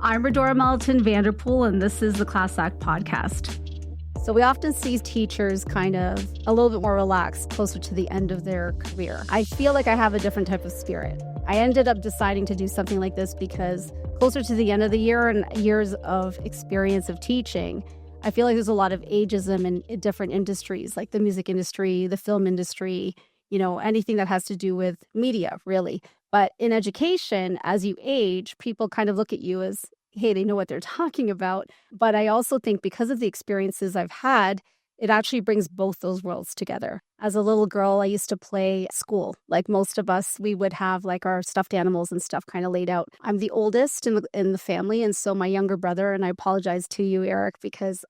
I'm Rhodora Meliton-Vanderpool, and this is the Class Act Podcast. So we often see teachers kind of a little bit more relaxed closer to the end of their career. I feel like I have a different type of spirit. I ended up deciding to do something like this because closer to the end of the year and years of experience of teaching, I feel like there's a lot of ageism in different industries, like the music industry, the film industry, anything that has to do with media, really. But in education, as you age, people kind of look at you as, hey, they know what they're talking about. But I also think because of the experiences I've had, it actually brings both those worlds together. As a little girl, I used to play school. Like most of us, we would have like our stuffed animals and stuff kind of laid out. I'm the oldest in the family. And so my younger brother, and I apologize to you, Eric, because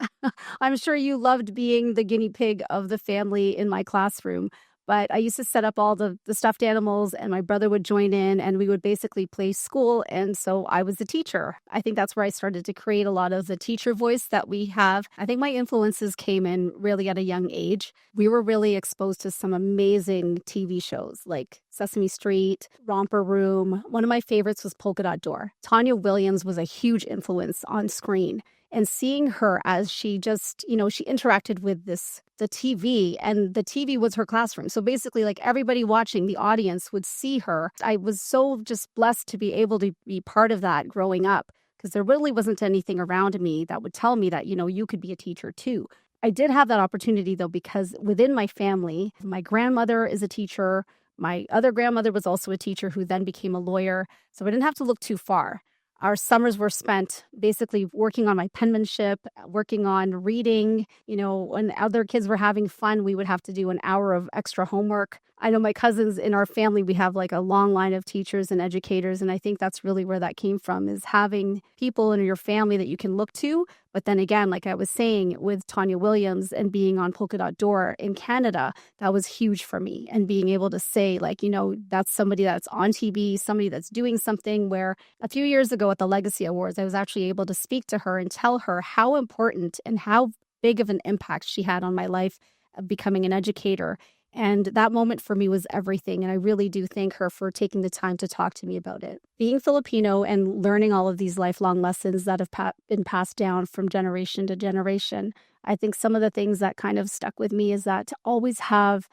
I'm sure you loved being the guinea pig of the family in my classroom. But I used to set up all the stuffed animals and my brother would join in and we would basically play school. And so I was the teacher. I think that's where I started to create a lot of the teacher voice that we have. I think my influences came in really at a young age. We were really exposed to some amazing TV shows like Sesame Street, Romper Room. One of my favorites was Polka Dot Door. Tanya Williams was a huge influence on screen. And seeing her as she just, she interacted with the TV, and the TV was her classroom. So basically, like everybody watching, the audience would see her. I was so just blessed to be able to be part of that growing up, because there really wasn't anything around me that would tell me that, you could be a teacher too. I did have that opportunity, though, because within my family, my grandmother is a teacher. My other grandmother was also a teacher who then became a lawyer. So I didn't have to look too far. Our summers were spent basically working on my penmanship, working on reading. When other kids were having fun, we would have to do an hour of extra homework. I know my cousins in our family, we have like a long line of teachers and educators. And I think that's really where that came from, is having people in your family that you can look to. But then again, like I was saying, with Tanya Williams and being on Polka Dot Door in Canada, that was huge for me. And being able to say, that's somebody that's on TV, somebody that's doing something, where a few years ago at the Legacy Awards, I was actually able to speak to her and tell her how important and how big of an impact she had on my life of becoming an educator. And that moment for me was everything. And I really do thank her for taking the time to talk to me about it. Being Filipino and learning all of these lifelong lessons that have been passed down from generation to generation, I think some of the things that kind of stuck with me is that to always have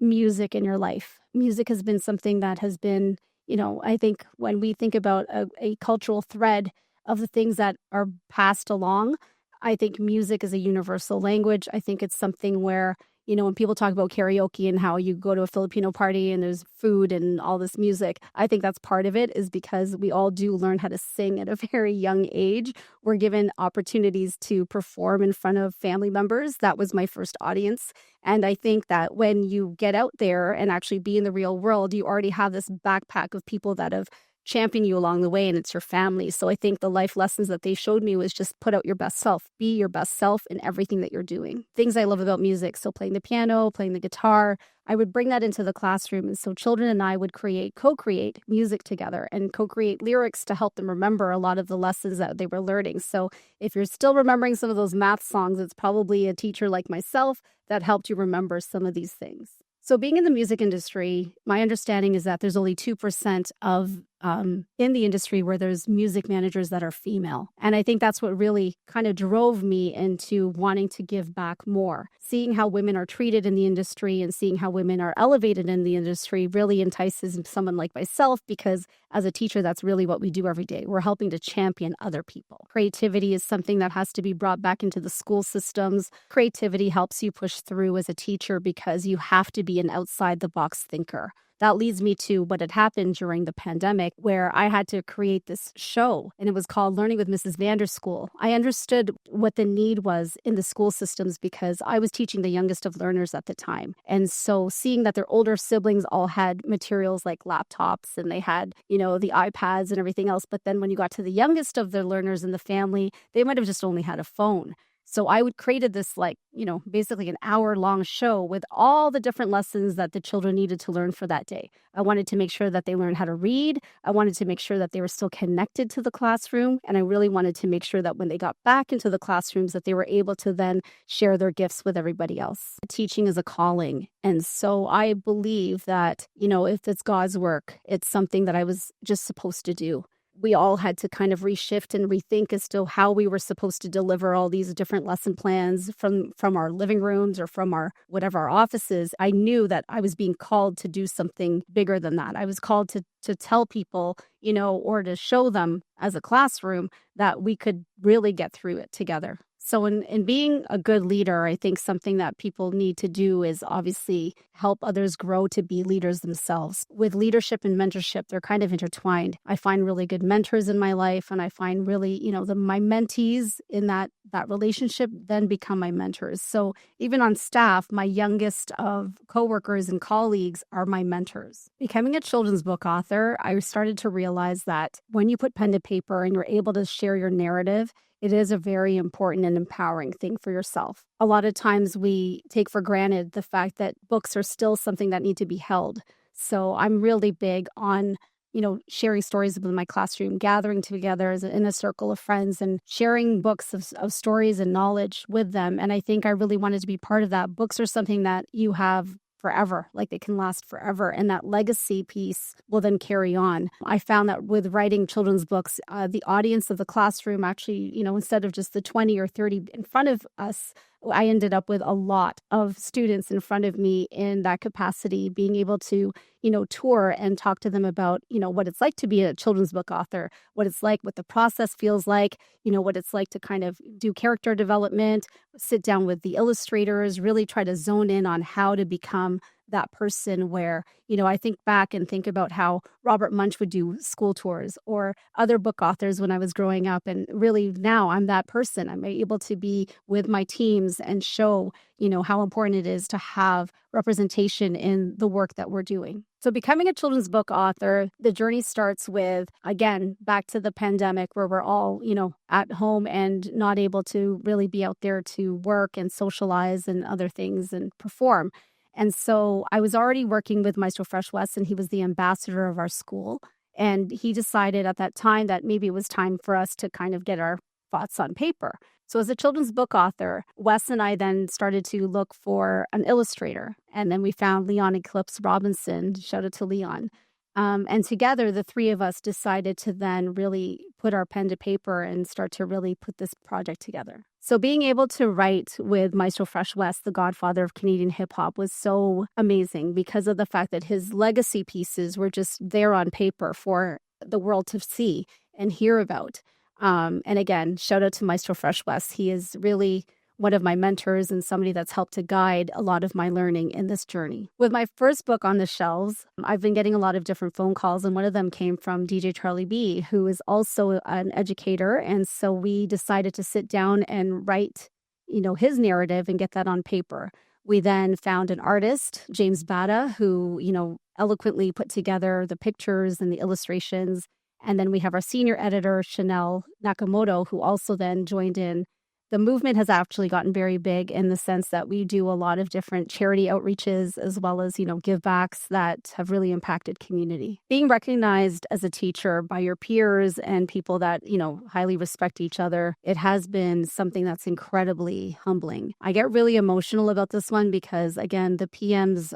music in your life. Music has been something that has been, I think when we think about a cultural thread of the things that are passed along, I think music is a universal language. I think it's something where, when people talk about karaoke and how you go to a Filipino party and there's food and all this music, I think that's part of it, is because we all do learn how to sing at a very young age. We're given opportunities to perform in front of family members. That was my first audience. And I think that when you get out there and actually be in the real world, you already have this backpack of people that have champion you along the way, and it's your family. So I think the life lessons that they showed me was just put out your best self, be your best self in everything that you're doing. Things I love about music. So playing the piano, playing the guitar, I would bring that into the classroom. And so children and I would co-create music together and co-create lyrics to help them remember a lot of the lessons that they were learning. So if you're still remembering some of those math songs, it's probably a teacher like myself that helped you remember some of these things. So being in the music industry, my understanding is that there's only 2% of in the industry where there's music managers that are female. And I think that's what really kind of drove me into wanting to give back more. Seeing how women are treated in the industry and seeing how women are elevated in the industry really entices someone like myself, because as a teacher, that's really what we do every day. We're helping to champion other people. Creativity is something that has to be brought back into the school systems. Creativity helps you push through as a teacher because you have to be an outside the box thinker. That leads me to what had happened during the pandemic, where I had to create this show, and it was called Learning with Mrs. Vanderschool. I understood what the need was in the school systems because I was teaching the youngest of learners at the time. And so seeing that their older siblings all had materials like laptops and they had, the iPads and everything else. But then when you got to the youngest of their learners in the family, they might have just only had a phone. So I would created this basically an hour-long show with all the different lessons that the children needed to learn for that day. I wanted to make sure that they learned how to read. I wanted to make sure that they were still connected to the classroom. And I really wanted to make sure that when they got back into the classrooms, that they were able to then share their gifts with everybody else. Teaching is a calling. And so I believe that, if it's God's work, it's something that I was just supposed to do. we all had to kind of reshift and rethink as to how we were supposed to deliver all these different lesson plans from our living rooms or from our whatever our offices. I knew that I was being called to do something bigger than that. I was called to tell people, or to show them as a classroom that we could really get through it together. So in being a good leader, I think something that people need to do is obviously help others grow to be leaders themselves. With leadership and mentorship, they're kind of intertwined. I find really good mentors in my life, and I find really, my mentees in that relationship then become my mentors. So even on staff, my youngest of coworkers and colleagues are my mentors. Becoming a children's book author, I started to realize that when you put pen to paper and you're able to share your narrative, it is a very important and empowering thing for yourself. A lot of times we take for granted the fact that books are still something that need to be held. So I'm really big on, sharing stories within my classroom, gathering together in a circle of friends and sharing books of stories and knowledge with them. And I think I really wanted to be part of that. Books are something that you have forever, like they can last forever. And that legacy piece will then carry on. I found that with writing children's books, the audience of the classroom actually, instead of just the 20 or 30 in front of us, I ended up with a lot of students in front of me in that capacity, being able to, tour and talk to them about, what it's like to be a children's book author, what it's like, what the process feels like, what it's like to kind of do character development, sit down with the illustrators, really try to zone in on how to become that person where, I think back and think about how Robert Munch would do school tours or other book authors when I was growing up. And really now I'm that person. I'm able to be with my teams and show, how important it is to have representation in the work that we're doing. So becoming a children's book author, the journey starts with, again, back to the pandemic where we're all, at home and not able to really be out there to work and socialize and other things and perform. And so I was already working with Maestro West, and he was the ambassador of our school. And he decided at that time that maybe it was time for us to kind of get our thoughts on paper. So as a children's book author, Wes and I then started to look for an illustrator. And then we found Eklipz Robinson. Shout out to Leon. And together, the three of us decided to then really put our pen to paper and start to really put this project together. So being able to write with Maestro West, the godfather of Canadian hip hop, was so amazing because of the fact that his legacy pieces were just there on paper for the world to see and hear about. And again, shout out to Maestro West. He is really one of my mentors and somebody that's helped to guide a lot of my learning in this journey. With my first book on the shelves, I've been getting a lot of different phone calls, and one of them came from DJ Charlie B, who is also an educator. And so we decided to sit down and write, his narrative and get that on paper. We then found an artist, James Bada, who, eloquently put together the pictures and the illustrations. And then we have our senior editor, Chanel Nakamoto, who also then joined in. The movement has actually gotten very big in the sense that we do a lot of different charity outreaches as well as, give backs that have really impacted community. Being recognized as a teacher by your peers and people that, highly respect each other, it has been something that's incredibly humbling. I get really emotional about this one because, again, the PM's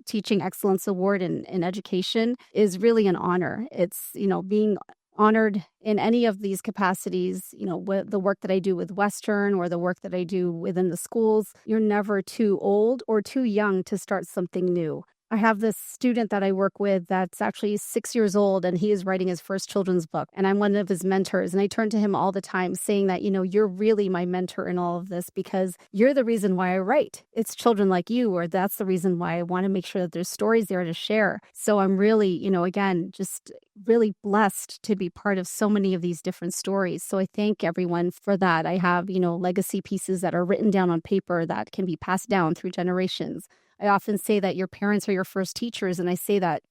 Teaching Excellence Award in education is really an honor. It's, being honored in any of these capacities, with the work that I do with Western or the work that I do within the schools. You're never too old or too young to start something new. I have this student that I work with that's actually 6 years old, and he is writing his first children's book, and I'm one of his mentors. And I turn to him all the time saying that, you're really my mentor in all of this because you're the reason why I write. It's children like you, or that's the reason why I want to make sure that there's stories there to share. So I'm really, again, just really blessed to be part of so many of these different stories. So I thank everyone for that. I have, legacy pieces that are written down on paper that can be passed down through generations. I often say that your parents are your first teachers, and I say that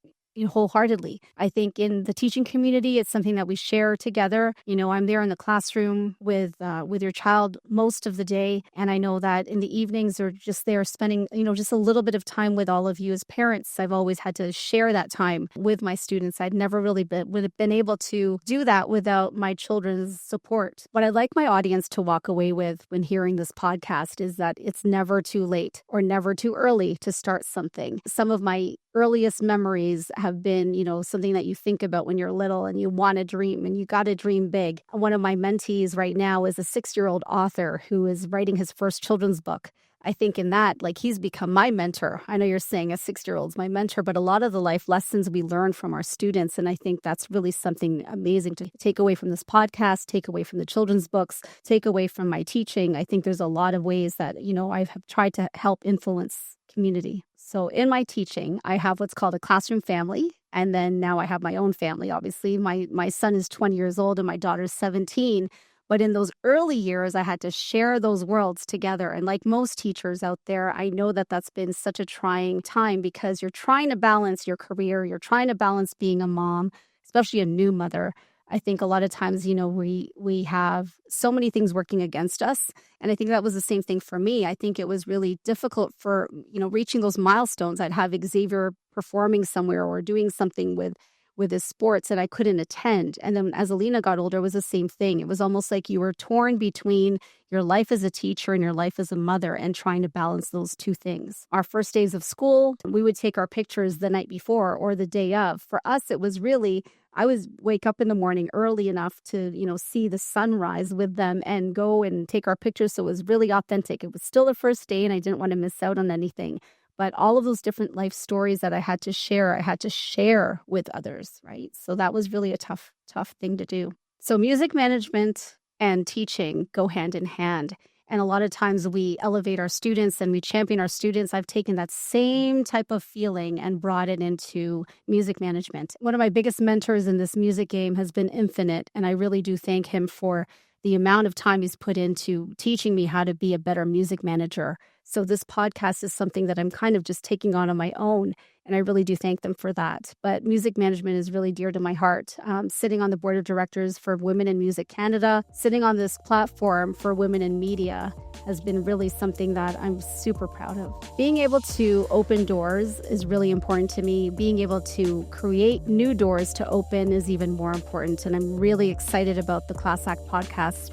wholeheartedly. I think in the teaching community, it's something that we share together. I'm there in the classroom with your child most of the day, and I know that in the evenings they're just there spending, just a little bit of time with all of you as parents. I've always had to share that time with my students. I'd never really would have been able to do that without my children's support. What I'd like my audience to walk away with when hearing this podcast is that it's never too late or never too early to start something. Some of my earliest memories have been, something that you think about when you're little and you want to dream and you got to dream big. One of my mentees right now is a 6-year-old author who is writing his first children's book. I think in that, like, he's become my mentor. I know you're saying a 6-year-old's my mentor, but a lot of the life lessons we learn from our students. And I think that's really something amazing to take away from this podcast, take away from the children's books, take away from my teaching. I think there's a lot of ways that, I have tried to help influence community. So in my teaching, I have what's called a classroom family. And then now I have my own family. Obviously, my son is 20 years old and my daughter's 17. But in those early years, I had to share those worlds together. And like most teachers out there, I know that that's been such a trying time because you're trying to balance your career. You're trying to balance being a mom, especially a new mother. I think a lot of times, we have so many things working against us. And I think that was the same thing for me. I think it was really difficult for, reaching those milestones. I'd have Xavier performing somewhere or doing something with his sports and I couldn't attend. And then as Alina got older, it was the same thing. It was almost like you were torn between your life as a teacher and your life as a mother and trying to balance those two things. Our first days of school, we would take our pictures the night before or the day of. For us, it was really, I would wake up in the morning early enough to, see the sunrise with them and go and take our pictures. So it was really authentic. It was still the first day and I didn't want to miss out on anything. But all of those different life stories that I had to share with others, right? So that was really a tough thing to do. So music management and teaching go hand in hand. And a lot of times we elevate our students and we champion our students. I've taken that same type of feeling and brought it into music management. One of my biggest mentors in this music game has been Infinite. And I really do thank him for the amount of time he's put into teaching me how to be a better music manager. So this podcast is something that I'm kind of just taking on my own, and I really do thank them for that. But music management is really dear to my heart. Sitting on the board of directors for Women in Music Canada, sitting on this platform for Women in Media has been really something that I'm super proud of. Being able to open doors is really important to me. Being able to create new doors to open is even more important. And I'm really excited about the Class Act podcast